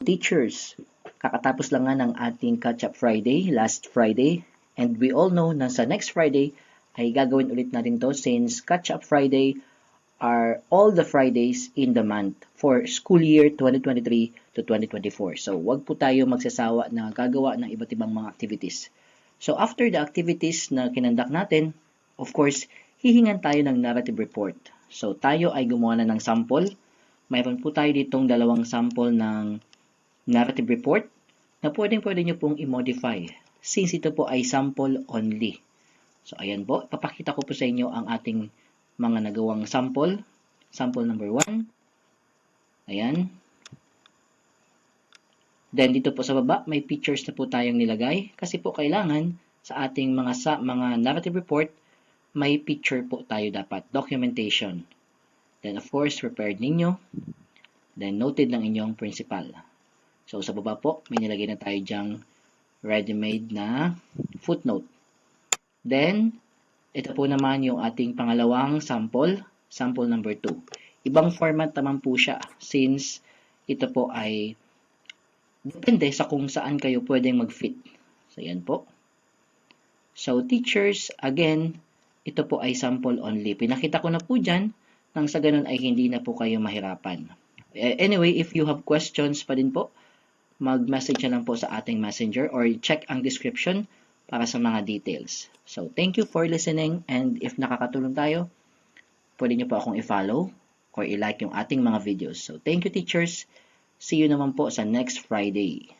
Teachers, kakatapos lang nga ng ating Catch-up Friday, last Friday, and we all know na sa next Friday ay gagawin ulit natin to since Catch-up Friday are all the Fridays in the month for school year 2023 to 2024. So, wag po tayo magsasawa na gagawa ng iba't ibang mga activities. So, after the activities na kinandak natin, of course, hihingan tayo ng narrative report. So, tayo ay gumawa na ng sample. Mayroon po tayo ditong dalawang sample ng narrative report na pwede nyo pong i-modify since ito po ay sample only. So, ayan po. Papakita ko po sa inyo ang ating mga nagawang sample. Sample number 1. Ayan. Then, dito po sa baba, may pictures na po tayong nilagay kasi po kailangan sa ating mga narrative report, may picture po tayo dapat. Documentation. Then, of course, prepared ninyo. Then, noted ng inyong principal. So, sa baba po, may nilagay na tayo dyang ready-made na footnote. Then, ito po naman yung ating pangalawang sample, sample number 2. Ibang format naman po siya since ito po ay depende sa kung saan kayo pwedeng mag-fit. So, yan po. So, teachers, again, ito po ay sample only. Pinakita ko na po dyan, nang sa ganun ay hindi na po kayo mahirapan. Anyway, if you have questions pa din po, mag-message na lang po sa ating messenger or check ang description para sa mga details. So, thank you for listening and if nakakatulong tayo, pwede nyo po akong i-follow or i-like yung ating mga videos. So, thank you teachers. See you naman po sa next Friday.